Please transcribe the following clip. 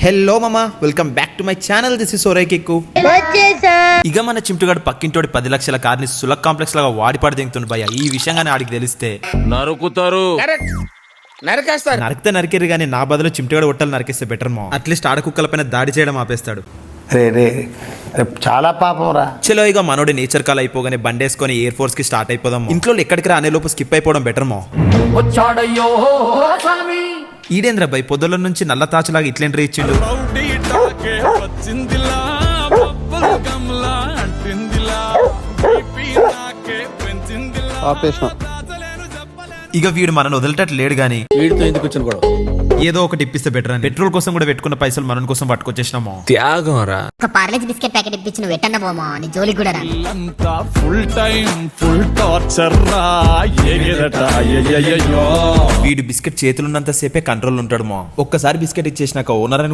Hello మామా, welcome back to my channel. This is సోరై కిక్కు. ఇక మన చింటుగాడు పక్కింటోడి 10 లక్షల కార్ని సులక్ కాంప్లెక్స్ లాగా వాడిపాడు దింగుతుండు భయ్య. ఈ విషయంగానే ఆడికి తెలిస్తే నరుకుతారు, నరికేస్తారు. నరికితే నరికేరు కానీ నా బదులు చింటుగాడు ఒట్టలు నరికిస్తే బెటర్ మా. అట్లీస్ట్ ఆడ కుక్కల పైన దాడి చేయడం ఆపేస్తాడు. రే చాలా పాపం రా. చలో ఇక మనోడి నేచర్ కాల్ అయిపోగానే బండేసుకొని ఎయిర్ ఫోర్స్ కి స్టార్ట్ అయిపోదాం. ఇంట్లో ఎక్కడికి రా అనే లోపు స్కిప్ అయిపోవడం బెటర్ మా. ఈడేంద్ర బై పొద్దుల నుంచి నల్ల తాచులాగా ఇట్లా ఎంట్రీ ఇచ్చిండు. ఇక వీడు మనల్ని వదిలేటట్టు లేడు గానీ వీడితో ఎందుకు వచ్చిన గొడవ? ఏదో ఒకటి ఇప్పిస్తే బెటర్ అని పెట్రోల్ కోసం కూడా పెట్టుకున్న పైసలు మన కోసం పట్టుకొచ్చేసినాము. త్యాగం రా. ఒక పార్లేజ్ బిస్కెట్ ప్యాకెట్ ఇప్పించి నువ్వు ఎట్టన్న పోమా నీ జోలికి కూడా రా. ఫుల్ టైం ఫుల్ టార్చర్ రా. వీడు బిస్కెట్ చేతులున్నంత సేపే కంట్రోల్ ఉంటాడు మా. ఒక్కసారి బిస్కెట్ ఇచ్చేసినాక ఓనర్ అని కూడా